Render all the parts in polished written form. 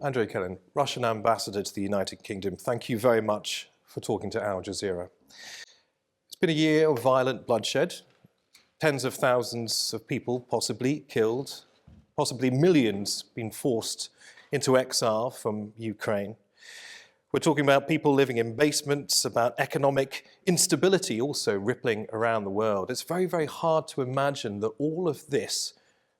Andrei Kelin, Russian ambassador to the United Kingdom, thank you very much for talking to Al Jazeera. It's been a year of violent bloodshed, tens of thousands of people possibly killed, possibly millions being forced into exile from Ukraine. We're talking about people living in basements, about economic instability also rippling around the world. It's very, very hard to imagine that all of this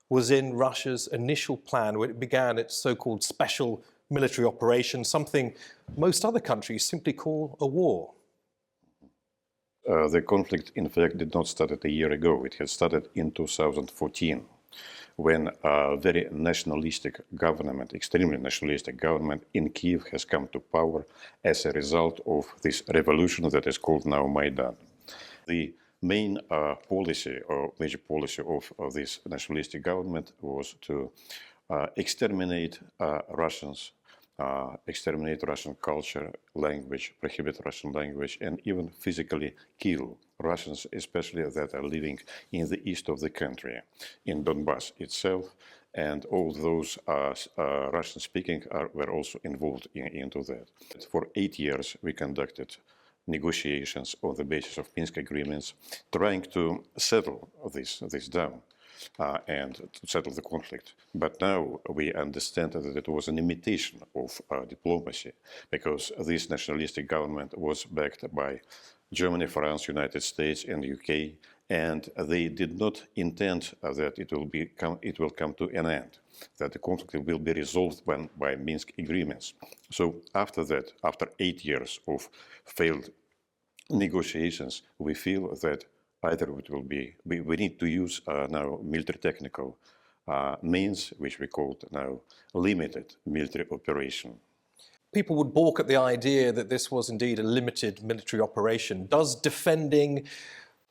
was in Russia's initial plan when it began its so-called special military operation, something most other countries simply call a war. The conflict, in fact, did not start a year ago. It had started in 2014, when a very nationalistic government, extremely nationalistic government in Kiev has come to power as a result of this revolution that is called now Maidan. The main policy or major policy of this nationalistic government was to exterminate Russians, exterminate Russian culture, language, prohibit Russian language, and even physically kill Russians, especially that are living in the east of the country, in Donbass itself. And all those Russian-speaking were also involved into that. For 8 years, we conducted negotiations on the basis of Minsk Agreements, trying to settle this down and to settle the conflict. But now we understand that it was an imitation of diplomacy, because this nationalistic government was backed by Germany, France, United States, and UK, and they did not intend that it will come to an end, that the conflict will be resolved by Minsk Agreements. So after that, after 8 years of failed negotiations, we feel that either it will be, we need to use now military technical means, which we call now limited military operation. People would balk at the idea that this was indeed a limited military operation. Does defending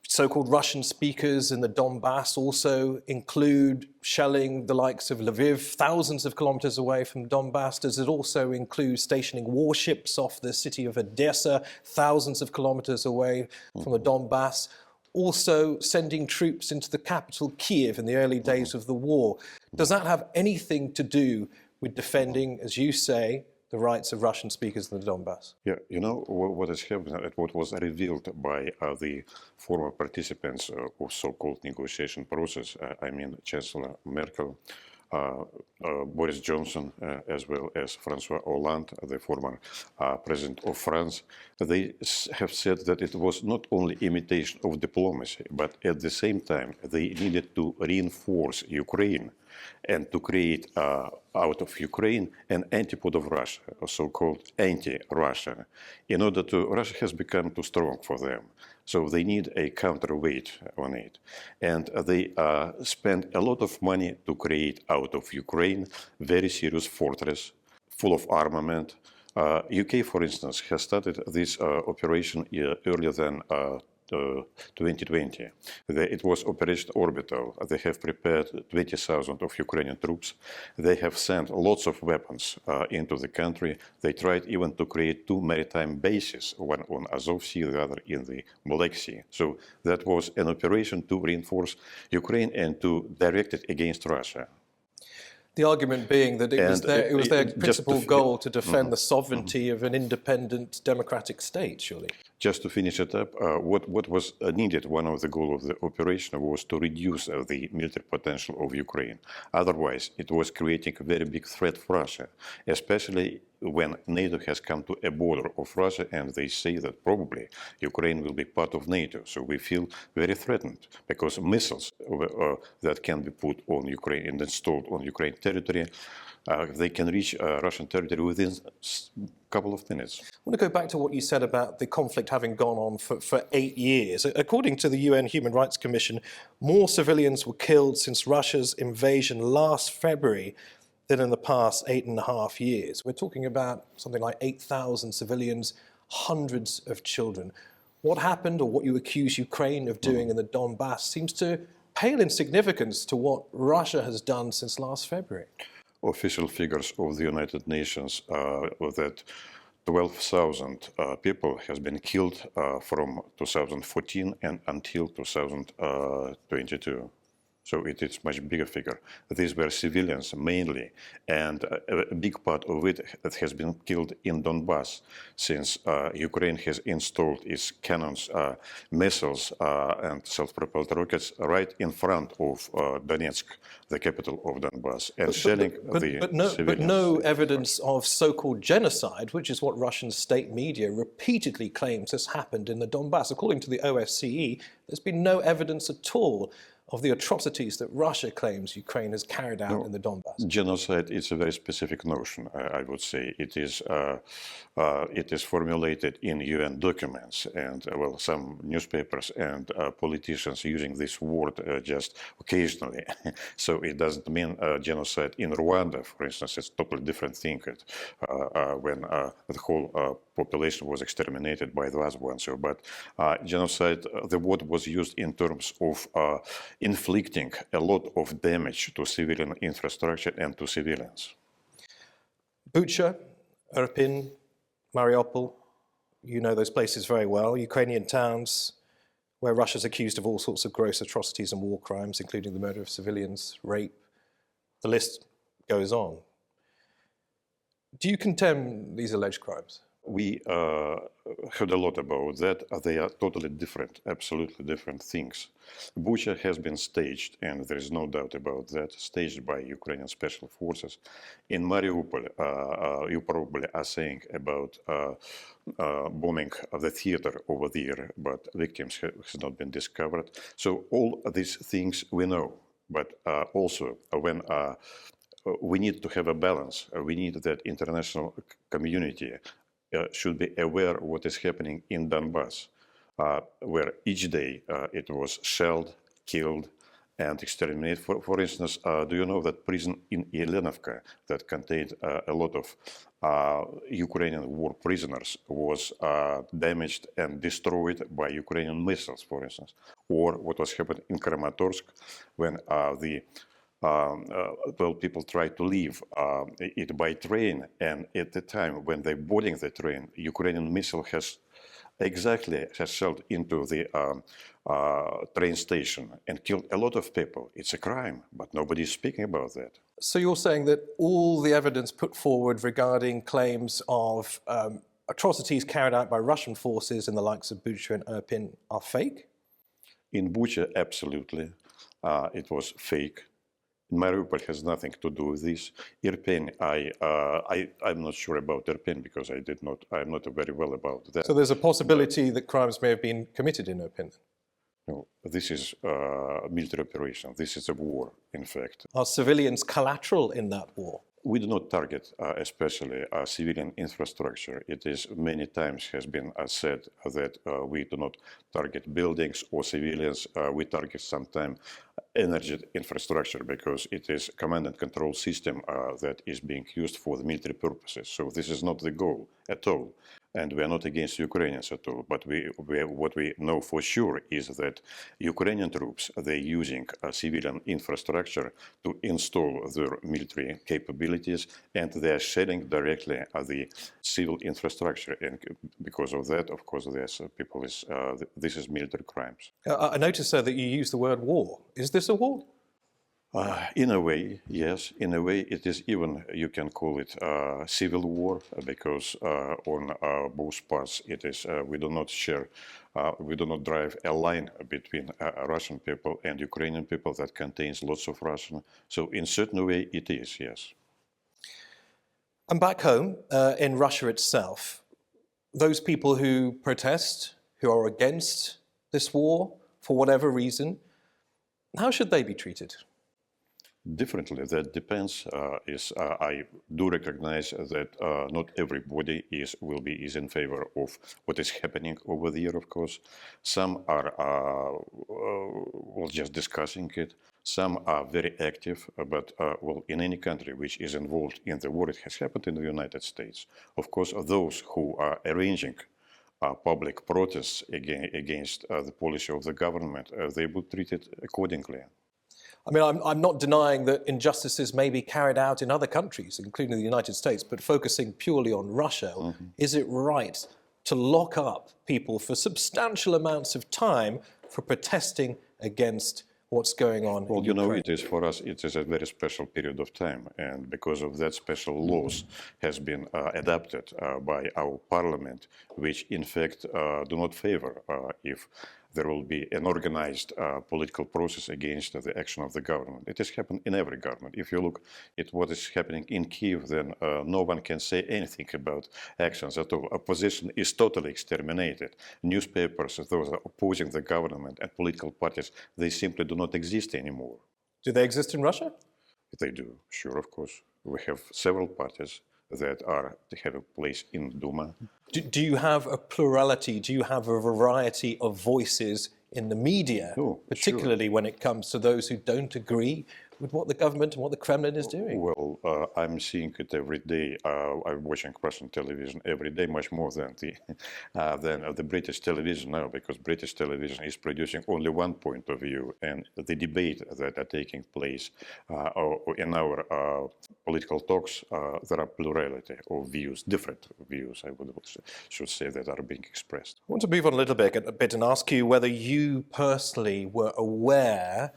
so-called Russian speakers in the Donbass also include shelling the likes of Lviv, thousands of kilometers away from Donbass? Does it also include stationing warships off the city of Odessa, thousands of kilometers away from the Donbass? Also sending troops into the capital, Kiev, in the early days of the war. Does that have anything to do with defending, as you say, the rights of Russian speakers in the Donbass? Yeah, you know what has happened, what was revealed by the former participants of so-called negotiation process, I mean Chancellor Merkel, Boris Johnson, as well as François Hollande, the former president of France. They have said that it was not only imitation of diplomacy, but at the same time they needed to reinforce Ukraine and to create out of Ukraine an antipode of Russia, a so-called anti-Russia, in order to, Russia has become too strong for them. So they need a counterweight on it. And they spend a lot of money to create out of Ukraine very serious fortress full of armament. UK, for instance, has started this operation earlier than 2020. It was Operation Orbital. They have prepared 20,000 of Ukrainian troops. They have sent lots of weapons into the country. They tried even to create 2 maritime bases, one on Azov Sea, the other in the Black Sea. So that was an operation to reinforce Ukraine and to direct it against Russia. The argument being that it was their principal goal to defend the sovereignty of an independent democratic state, surely. Just to finish it up, what was needed, one of the goals of the operation was to reduce the military potential of Ukraine. Otherwise, it was creating a very big threat for Russia, especially when NATO has come to a border of Russia and they say that probably Ukraine will be part of NATO. So we feel very threatened because missiles that can be put on Ukraine and installed on Ukraine territory, they can reach Russian territory within a couple of minutes. I want to go back to what you said about the conflict having gone on for 8 years. According to the UN Human Rights Commission, more civilians were killed since Russia's invasion last February than in the past 8.5 years. We're talking about something like 8,000 civilians, hundreds of children. What happened, or what you accuse Ukraine of doing in the Donbass, seems to pale in significance to what Russia has done since last February. Official figures of the United Nations that 12,000 people has been killed from 2014 and until 2022. So it is much bigger figure. These were civilians mainly, and a big part of it has been killed in Donbass, since Ukraine has installed its cannons, missiles, and self-propelled rockets right in front of Donetsk, the capital of Donbass, and shelling the civilians. But no evidence of so-called genocide, which is what Russian state media repeatedly claims has happened in the Donbass. According to the OSCE, there's been no evidence at all of the atrocities that Russia claims Ukraine has carried out in the Donbass. Genocide is a very specific notion, I would say. It is formulated in UN documents, and well, some newspapers and politicians using this word just occasionally. So it doesn't mean genocide in Rwanda, for instance. It's a totally different thing when the whole population was exterminated by those ones. So, but genocide, the word was used in terms of inflicting a lot of damage to civilian infrastructure and to civilians. Bucha, Irpin, Mariupol, you know those places very well, Ukrainian towns where Russia's accused of all sorts of gross atrocities and war crimes, including the murder of civilians, rape. The list goes on. Do you condemn these alleged crimes? We heard a lot about that. They are totally different, absolutely different things. Bucha has been staged, and there is no doubt about that, staged by Ukrainian special forces. In Mariupol, you probably are saying about bombing of the theater over there, but victims has not been discovered. So all these things we know, but also when we need to have a balance. We need that international community should be aware of what is happening in Donbass, where each day it was shelled, killed, and exterminated. For instance, do you know that prison in Yelenovka that contained a lot of Ukrainian war prisoners was damaged and destroyed by Ukrainian missiles, for instance? Or what was happening in Kramatorsk when people tried to leave it by train, and at the time when they're boarding the train, Ukrainian missile has shelled into the train station and killed a lot of people. It's a crime, but nobody's speaking about that. So you're saying that all the evidence put forward regarding claims of atrocities carried out by Russian forces in the likes of Bucha and Irpin are fake? In Bucha, absolutely. It was fake. Mariupol has nothing to do with this. Irpin, I'm not sure about Irpin because I'm not very well about that. So there's a possibility that crimes may have been committed in Irpin? No, this is a military operation. This is a war, in fact. Are civilians collateral in that war? We do not target especially civilian infrastructure. It is many times has been said that we do not target buildings or civilians. We target sometimes energy infrastructure because it is command and control system that is being used for the military purposes. So this is not the goal at all. And we are not against Ukrainians at all. But what we know for sure is that Ukrainian troops, they're using civilian infrastructure to install their military capabilities, and they are shelling directly the civil infrastructure. And because of that, of course, there's people this is military crimes. I noticed, sir, that you use the word war. Is this a war? In a way, yes. In a way, it is even, you can call it civil war, because on both parts, it is, we do not share, we do not drive a line between Russian people and Ukrainian people that contains lots of Russian. So in certain way, it is, yes. And back home, in Russia itself, those people who protest, who are against this war, for whatever reason, how should they be treated? Differently, that depends. I do recognize that not everybody is in favor of what is happening over there. Of course, some are just discussing it. Some are very active. But well, in any country which is involved in the war, it has happened in the United States. Of course, those who are arranging public protests against the policy of the government, they will treat it accordingly. I mean, I'm not denying that injustices may be carried out in other countries, including the United States, but focusing purely on Russia, is it right to lock up people for substantial amounts of time for protesting against what's going on Well, in you know, Ukraine? it is for us, it is a very special period of time. And because of that, special laws has been adopted by our parliament, which in fact do not favor if there will be an organized political process against the action of the government. It has happened in every government. If you look at what is happening in Kiev, then no one can say anything about actions at all. Opposition is totally exterminated. Newspapers, those are opposing the government, and political parties, they simply do not exist anymore. Do they exist in Russia? They do, sure, of course. We have several parties that have a place in Duma. Do you have a plurality? Do you have a variety of voices in the media, Oh, particularly when it comes to those who don't agree with what the government and what the Kremlin is doing? Well, I'm seeing it every day. I'm watching Russian television every day, much more than the British television now, because British television is producing only one point of view, and the debate that are taking place in our political talks, there are plurality of views, different views, should say, that are being expressed. I want to move on a little bit and ask you whether you personally were aware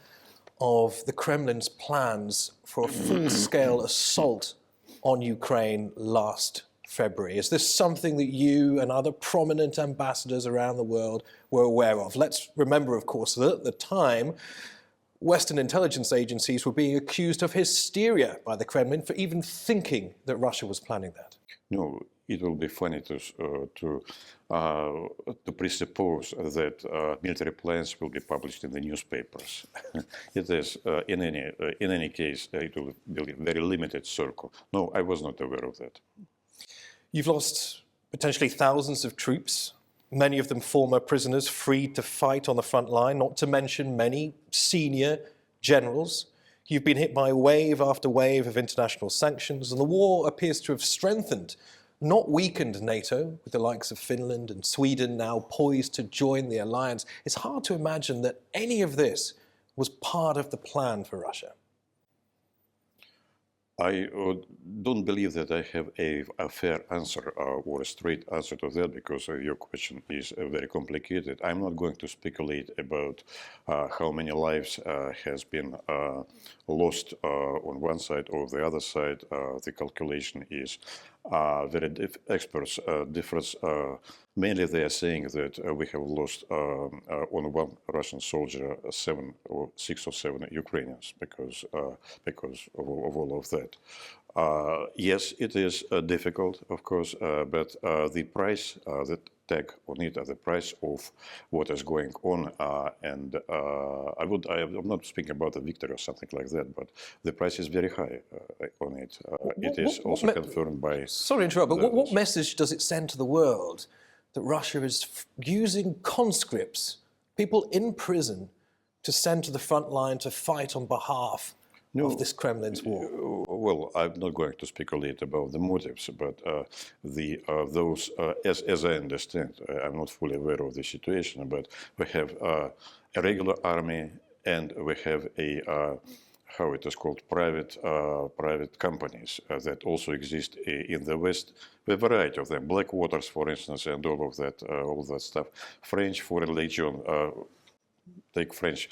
of the Kremlin's plans for a full-scale assault on Ukraine last February. Is this something that you and other prominent ambassadors around the world were aware of? Let's remember, of course, that at the time, Western intelligence agencies were being accused of hysteria by the Kremlin for even thinking that Russia was planning that. No, it will be funny to presuppose that military plans will be published in the newspapers. It is, in any case, it will be a very limited circle. No, I was not aware of that. You've lost potentially thousands of troops, many of them former prisoners freed to fight on the front line, not to mention many senior generals. You've been hit by wave after wave of international sanctions, and the war appears to have strengthened, not weakened NATO, with the likes of Finland and Sweden now poised to join the alliance. It's hard to imagine that any of this was part of the plan for Russia. I don't believe that I have a fair answer or a straight answer to that, because your question is very complicated. I'm not going to speculate about how many lives has been lost on one side or the other side. The calculation is experts differs. Mainly they are saying that we have lost on one Russian soldier 6 or 7 Ukrainians because of all of that. Yes, it is difficult, of course, but the price, the tag on it, the price of what is going on, and I'm not speaking about a victory or something like that, but the price is very high on it. It is also confirmed by... Sorry to interrupt, but what message does it send to the world that Russia is using conscripts, people in prison, to send to the front line to fight on behalf of this Kremlin's war? Well, I'm not going to speculate about the motives, but those, as I understand, I'm not fully aware of the situation, but we have a regular army and we have a how it is called, private companies that also exist in the West. A variety of them, Black Waters, for instance, and all of that stuff. French Foreign Legion. Take French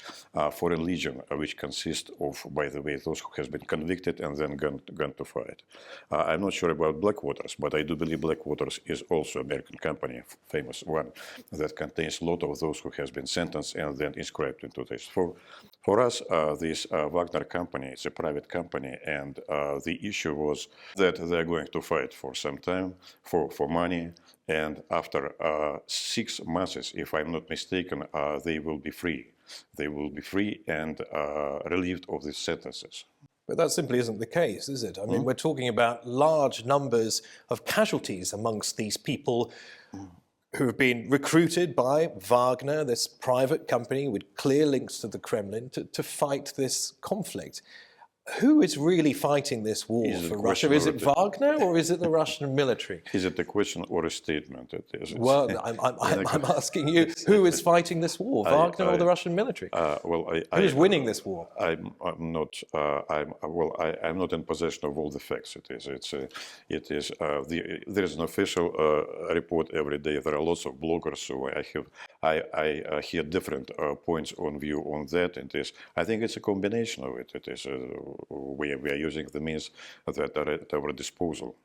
Foreign Legion, which consists of, by the way, those who have been convicted and then gone to fight. I'm not sure about Black Waters, but I do believe Black Waters is also an American company, famous one, that contains a lot of those who has been sentenced and then inscribed into this. For us, this Wagner company is a private company, and the issue was that they're going to fight for some time, for money, and after 6 months, if I'm not mistaken, they will be free. They will be free and relieved of these sentences. But that simply isn't the case, is it? I mean, we're talking about large numbers of casualties amongst these people who have been recruited by Wagner, this private company with clear links to the Kremlin, to fight this conflict. Who is really fighting this war Is it a for Russia? question Is or it Wagner or is it the Russian military? Is it a question or a statement? Well, I'm asking you, who is fighting this war, Wagner or the Russian military? Who is winning this war? I'm not in possession of all the facts. There is an official report every day. There are lots of bloggers, so I hear different points on view on that. I think it's a combination of it. We are using the means that are at our disposal.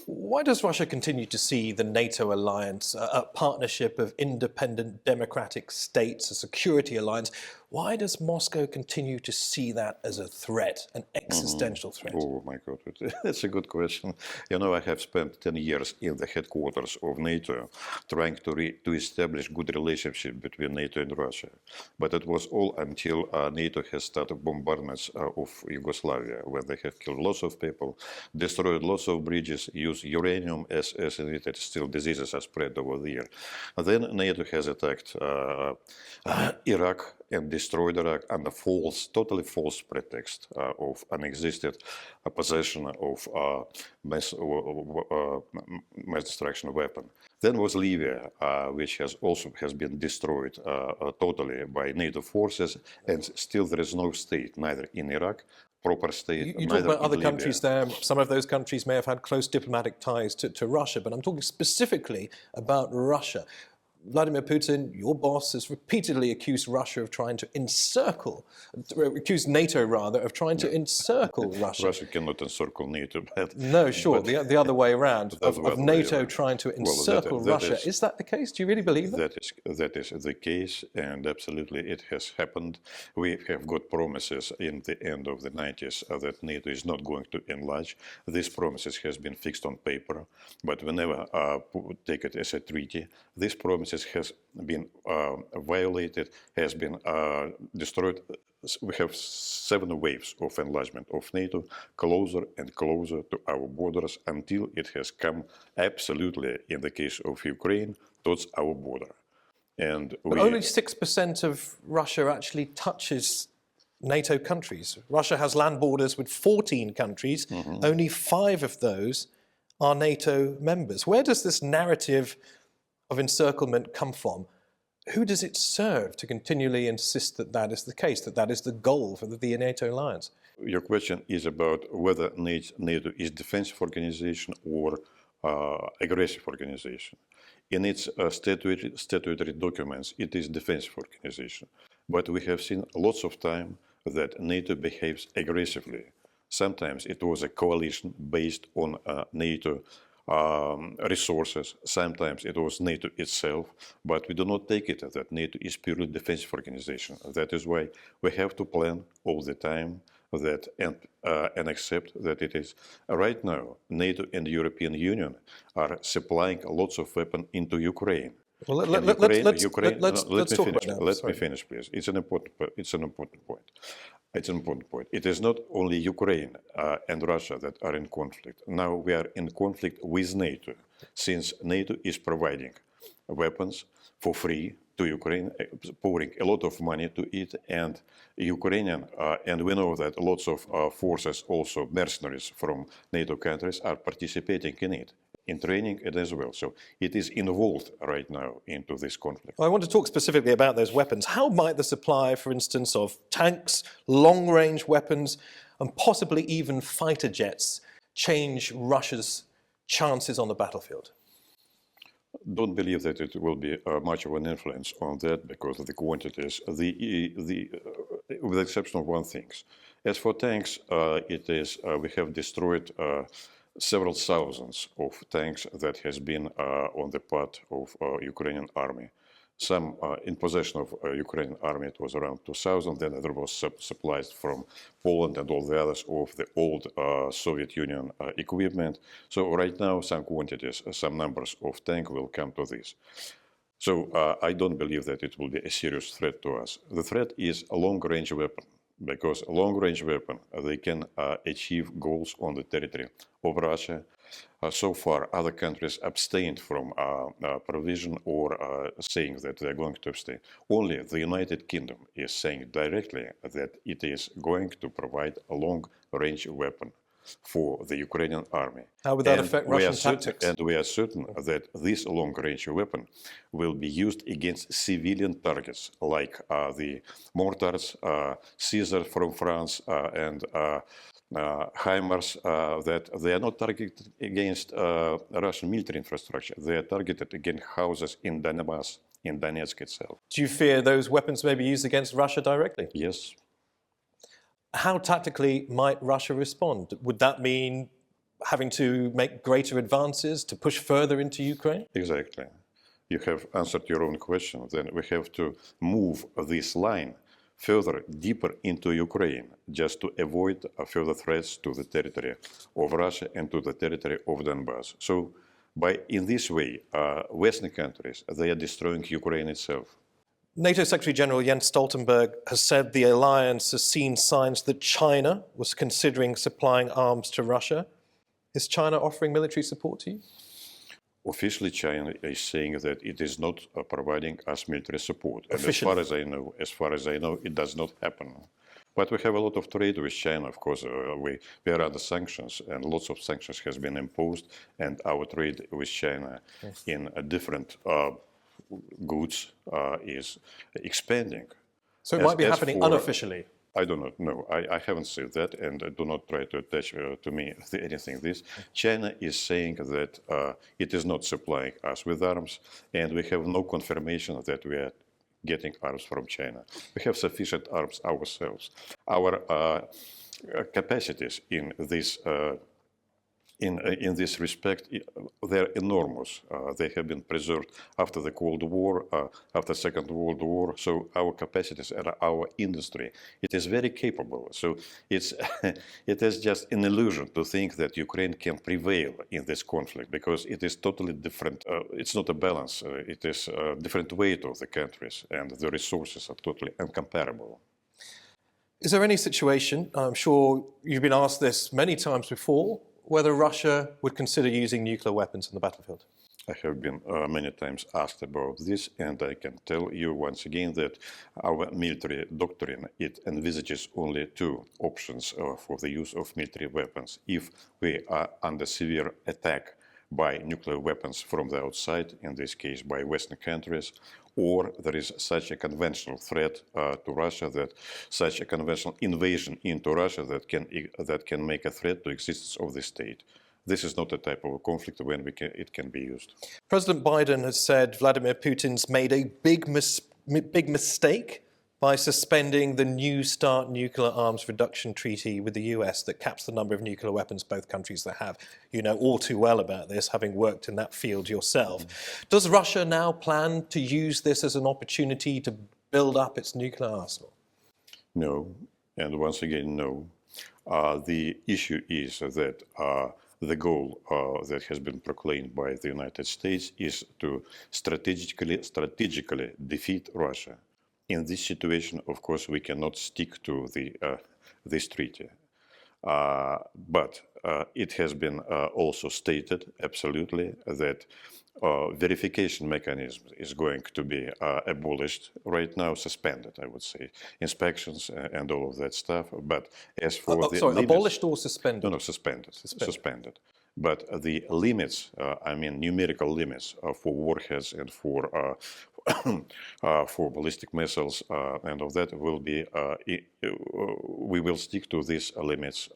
Why does Russia continue to see the NATO alliance, a partnership of independent democratic states, a security alliance? Why does Moscow continue to see that as a threat, an existential threat? Oh my God, that's a good question. You know, I have spent 10 years in the headquarters of NATO trying to establish good relationship between NATO and Russia. But it was all until NATO has started bombardments of Yugoslavia, where they have killed lots of people, destroyed lots of bridges, used uranium as still diseases are spread over there. Then NATO has attacked Iraq and destroyed Iraq under totally false pretext of unexisted possession of mass destruction weapon. Then was Libya, which has been destroyed totally by NATO forces, and still there is no state, neither in Iraq, proper state. You talk about other countries there. Some of those countries may have had close diplomatic ties to Russia, but I'm talking specifically about Russia. Vladimir Putin, your boss, has repeatedly accused Russia of trying to accused NATO rather, of trying to encircle Russia. Russia cannot encircle NATO. No, sure, the other way around, of NATO trying to encircle Russia. Is that the case? Do you really believe that? That is the case, and absolutely it has happened. We have got promises in the end of the 90s that NATO is not going to enlarge. These promises has been fixed on paper, but we never take it as a treaty. These promises has been violated, has been destroyed. We have 7 waves of enlargement of NATO, closer and closer to our borders, until it has come absolutely, in the case of Ukraine, towards our border. But only 6% of Russia actually touches NATO countries. Russia has land borders with 14 countries. Only 5 of those are NATO members. Where does this narrative of encirclement come from? Who does it serve to continually insist that that is the case, that that is the goal for the NATO alliance? Your question is about whether NATO is defensive organization or aggressive organization. In its statutory documents, it is defensive organization. But we have seen lots of time that NATO behaves aggressively. Sometimes it was a coalition based on NATO resources. Sometimes it was NATO itself, but we do not take it that NATO is purely defensive organization. That is why we have to plan all the time that and accept that it is right now NATO and the European Union are supplying lots of weapons into Ukraine. Well, let's talk about that. Let me finish, please. It's an important point. It's an important point. It is not only Ukraine and Russia that are in conflict. Now we are in conflict with NATO, since NATO is providing weapons for free to Ukraine, pouring a lot of money to it, and Ukrainian, and we know that lots of forces, also mercenaries from NATO countries, are participating in it, in training and as well. So it is involved right now into this conflict. Well, I want to talk specifically about those weapons. How might the supply, for instance, of tanks, long-range weapons, and possibly even fighter jets change Russia's chances on the battlefield? Don't believe that it will be much of an influence on that because of the quantities, with the exception of one thing. As for tanks, we have destroyed several thousands of tanks that has been on the part of Ukrainian army. Some in possession of Ukrainian army, it was around 2,000. Then there was supplies from Poland and all the others of the old Soviet Union equipment. So right now, some quantities, some numbers of tanks will come to this. So I don't believe that it will be a serious threat to us. The threat is a long-range weapon, because a long-range weapon, they can achieve goals on the territory of Russia. So far, other countries abstained from provision or saying that they are going to abstain. Only the United Kingdom is saying directly that it is going to provide a long-range weapon for the Ukrainian army. How would that affect Russian tactics? And we are certain that this long-range weapon will be used against civilian targets like the mortars, Caesar from France, and HIMARS, that they are not targeted against Russian military infrastructure. They are targeted against houses in Donbass, in Donetsk itself. Do you fear those weapons may be used against Russia directly? Yes. How tactically might Russia respond? Would that mean having to make greater advances to push further into Ukraine? Exactly. You have answered your own question. Then we have to move this line further, deeper into Ukraine, just to avoid further threats to the territory of Russia and to the territory of Donbass. So, in this way, Western countries, they are destroying Ukraine itself. NATO Secretary General Jens Stoltenberg has said the alliance has seen signs that China was considering supplying arms to Russia. Is China offering military support to you? Officially, China is saying that it is not providing us military support. And as far as I know, it does not happen. But we have a lot of trade with China. Of course, we are under sanctions, and lots of sanctions has been imposed. And our trade with China in different goods is expanding. So it might be happening unofficially. I do not know. I haven't said that, and do not try to attach to me anything this. China is saying that it is not supplying us with arms, and we have no confirmation that we are getting arms from China. We have sufficient arms ourselves. Our capacities in this in this respect, they're enormous. They have been preserved after the Cold War, after Second World War. So our capacities and our industry, it is very capable. So it is just an illusion to think that Ukraine can prevail in this conflict, because it is totally different. It's not a balance. It is a different weight of the countries, and the resources are totally incomparable. Is there any situation, I'm sure you've been asked this many times before, whether Russia would consider using nuclear weapons on the battlefield? I have been many times asked about this, and I can tell you once again that our military doctrine, it envisages only two options for the use of military weapons. If we are under severe attack by nuclear weapons from the outside, in this case by Western countries, or there is such a conventional threat to Russia, that such a conventional invasion into Russia that can make a threat to existence of the state. This is not a type of a conflict when it can be used. President Biden has said Vladimir Putin's made a big mistake by suspending the New START nuclear arms reduction treaty with the US that caps the number of nuclear weapons both countries that have. You know all too well about this, having worked in that field yourself. Does Russia now plan to use this as an opportunity to build up its nuclear arsenal? No, and once again, no. The issue is that the goal that has been proclaimed by the United States is to strategically defeat Russia. In this situation, of course, we cannot stick to this treaty. But it has been also stated absolutely that verification mechanism is going to be abolished right now, suspended, I would say. Inspections and all of that stuff. But as for the limits, abolished or suspended? No, suspended. But the limits, I mean numerical limits for warheads and for ballistic missiles and all that will be, we will stick to these limits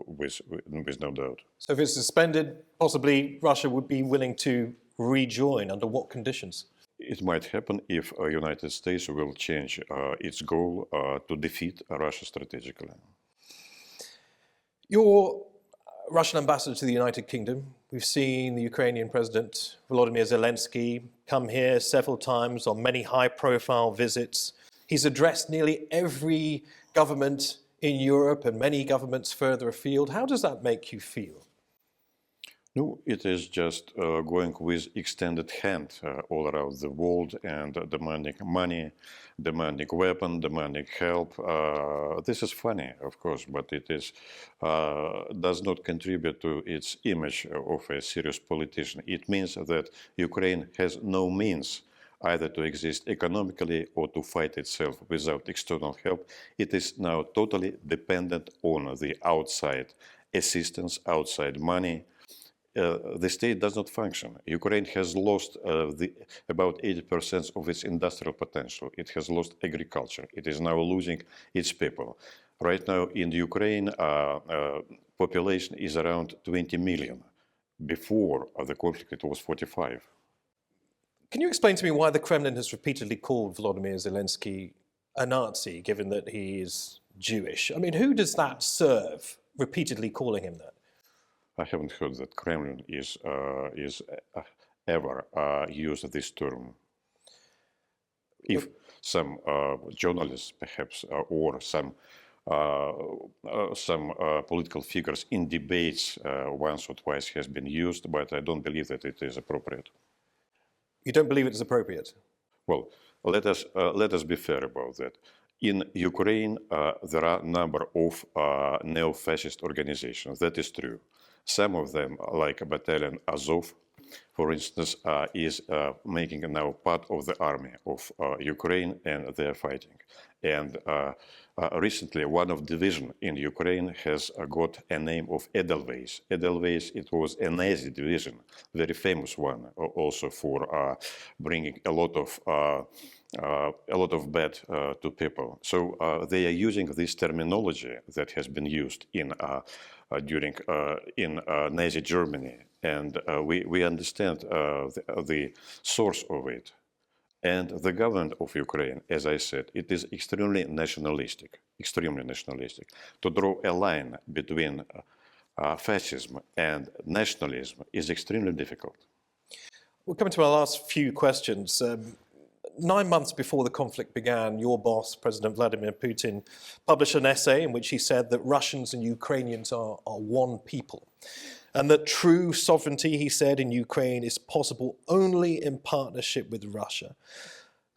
with no doubt. So if it's suspended, possibly Russia would be willing to rejoin. Under what conditions? It might happen if the United States will change its goal to defeat Russia strategically. Your Russian ambassador to the United Kingdom. We've seen the Ukrainian President Vladimir Zhirinovsky come here several times on many high-profile visits. He's addressed nearly every government in Europe and many governments further afield. How does that make you feel? No, it is just going with extended hand all around the world and demanding money, demanding weapon, demanding help. This is funny, of course, but it is does not contribute to its image of a serious politician. It means that Ukraine has no means either to exist economically or to fight itself without external help. It is now totally dependent on the outside assistance, outside money. The state does not function. Ukraine has lost about 80% of its industrial potential. It has lost agriculture. It is now losing its people. Right now in Ukraine, population is around 20 million. Before the conflict, it was 45. Can you explain to me why the Kremlin has repeatedly called Vladimir Zelensky a Nazi, given that he is Jewish? I mean, who does that serve, repeatedly calling him that? I haven't heard that Kremlin is ever used this term. If some journalists, perhaps, or some political figures in debates once or twice has been used, but I don't believe that it is appropriate. You don't believe it is appropriate? Well, let us be fair about that. In Ukraine, there are a number of neo-fascist organizations. That is true. Some of them, like Battalion Azov, for instance, is making now part of the army of Ukraine, and they are fighting. And recently, one of division in Ukraine has got a name of Edelweiss. Edelweiss, it was a Nazi division, very famous one, also for bringing a lot of bad to people. So they are using this terminology that has been used in during in Nazi Germany, and we understand the source of it. And the government of Ukraine, as I said, it is extremely nationalistic. To draw a line between fascism and nationalism is extremely difficult. We're coming to our last few questions. 9 months before the conflict began, your boss, President Vladimir Putin, published an essay in which he said that Russians and Ukrainians are one people, and that true sovereignty, he said, in Ukraine is possible only in partnership with Russia.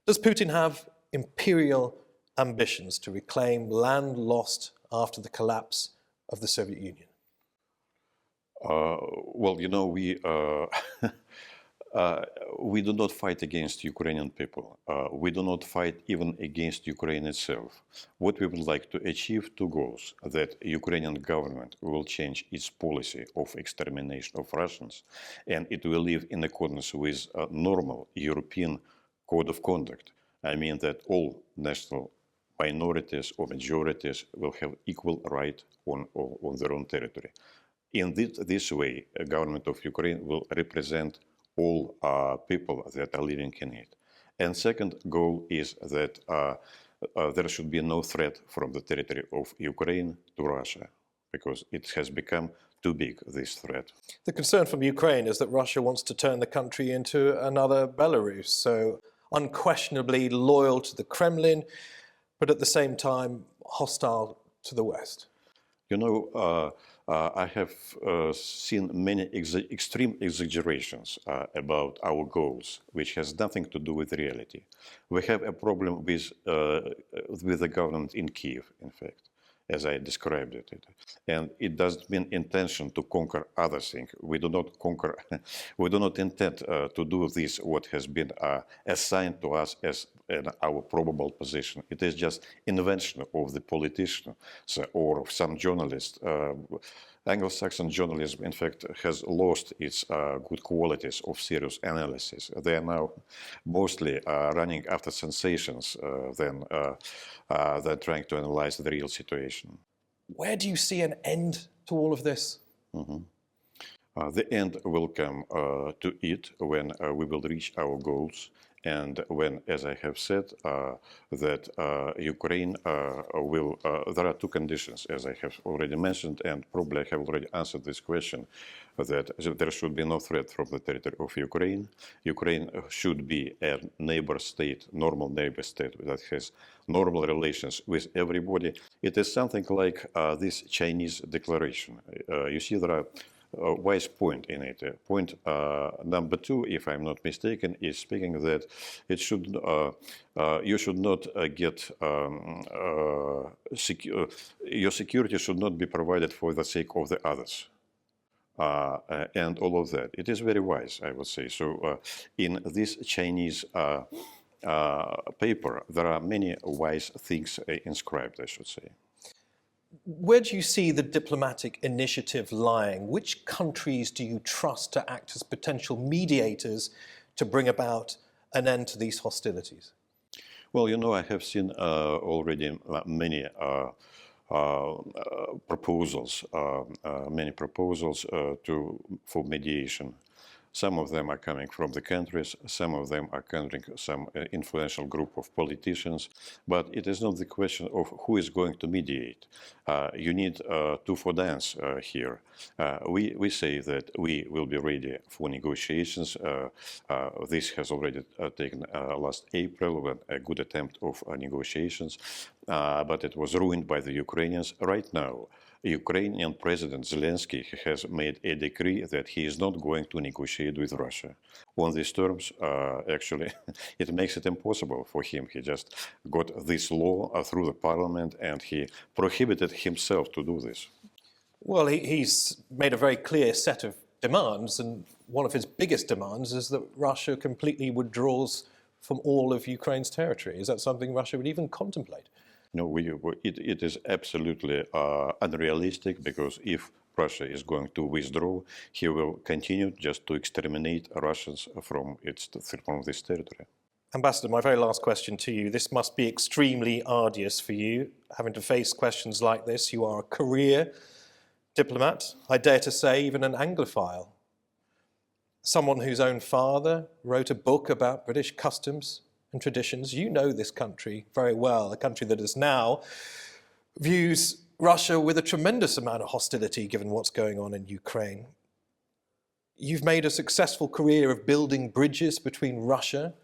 Does Putin have imperial ambitions to reclaim land lost after the collapse of the Soviet Union? Well, you know, we do not fight against Ukrainian people. We do not fight even against Ukraine itself. What we would like to achieve, two goals: that Ukrainian government will change its policy of extermination of Russians, and it will live in accordance with a normal European code of conduct. I mean that all national minorities or majorities will have equal right on their own territory. In this way, the government of Ukraine will represent all people that are living in it. And second goal is that there should be no threat from the territory of Ukraine to Russia, because it has become too big, this threat. The concern from Ukraine is that Russia wants to turn the country into another Belarus, so unquestionably loyal to the Kremlin, but at the same time hostile to the West. You know, I have seen many extreme exaggerations about our goals, which has nothing to do with reality. We have a problem with the government in Kiev, in fact, as I described it. And it doesn't mean intention to conquer other things. We do not conquer, we do not intend to do this, what has been assigned to us as our probable position. It is just invention of the politician or of some journalist. Anglo-Saxon journalism, in fact, has lost its good qualities of serious analysis. They are now mostly running after sensations than trying to analyze the real situation. Where do you see an end to all of this? The end will come to it when we will reach our goals, and when, as I have said, that Ukraine will, there are two conditions, as I have already mentioned, and probably I have already answered this question, that there should be no threat from the territory of Ukraine. Ukraine should be a neighbor state, normal neighbor state that has normal relations with everybody. It is something like this Chinese declaration. You see, there are wise point in it. Point number two, if I'm not mistaken, is speaking that it should you should not get your security should not be provided for the sake of the others. And all of that. It is very wise, I would say. So in this Chinese paper, there are many wise things inscribed, I should say. Where do you see the diplomatic initiative lying? Which countries do you trust to act as potential mediators to bring about an end to these hostilities? Well, you know, I have seen already many proposals for mediation. Some of them are coming from the countries, some of them are coming from some influential group of politicians, but it is not the question of who is going to mediate. You need two for dance here. We say that we will be ready for negotiations. This has already taken last April with a good attempt of negotiations, but it was ruined by the Ukrainians. Right now, Ukrainian President Zelensky has made a decree that he is not going to negotiate with Russia. On these terms, actually, it makes it impossible for him. He just got this law through the parliament and he prohibited himself to do this. Well, he's made a very clear set of demands, and one of his biggest demands is that Russia completely withdraws from all of Ukraine's territory. Is that something Russia would even contemplate? No, it is absolutely unrealistic, because if Russia is going to withdraw, he will continue just to exterminate Russians from this territory. Ambassador, my very last question to you. This must be extremely arduous for you, having to face questions like this. You are a career diplomat, I dare to say even an Anglophile. Someone whose own father wrote a book about British customs and traditions. You know this country very well, a country that is now views Russia with a tremendous amount of hostility given what's going on in Ukraine. You've made a successful career of building bridges between Russia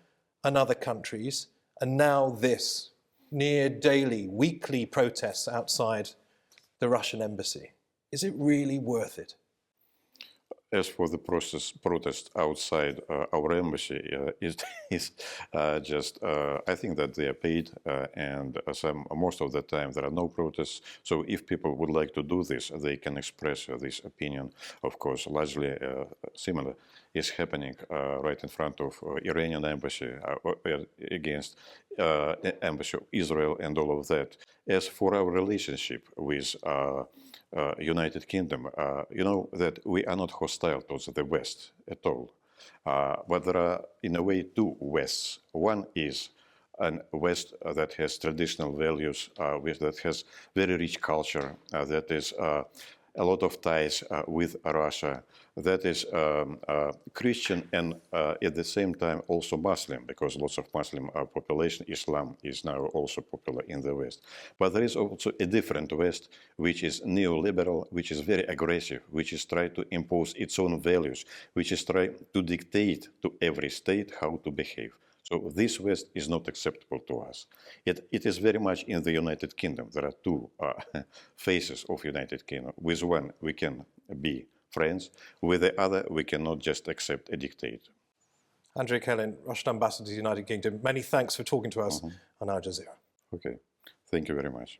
and other countries, and now this, near daily, weekly protests outside the Russian embassy. Is it really worth it? As for the protest outside our embassy, I think that they are paid, and most of the time there are no protests. So if people would like to do this, they can express this opinion. Of course, largely similar is happening right in front of Iranian embassy against embassy of Israel and all of that. As for our relationship with United Kingdom, you know that we are not hostile towards the West at all. But there are, in a way, two Wests. One is a West that has traditional values, that has very rich culture, that is a lot of ties with Russia, that is Christian and at the same time also Muslim, because lots of Muslim population, Islam is now also popular in the West. But there is also a different West, which is neoliberal, which is very aggressive, which is trying to impose its own values, which is trying to dictate to every state how to behave. So this West is not acceptable to us. It is very much in the United Kingdom. There are two faces of United Kingdom. With one, we can be friends. With the other, we cannot just accept a dictator. Andrei Kelin, Russian ambassador to the United Kingdom, many thanks for talking to us on Al Jazeera. Okay, thank you very much.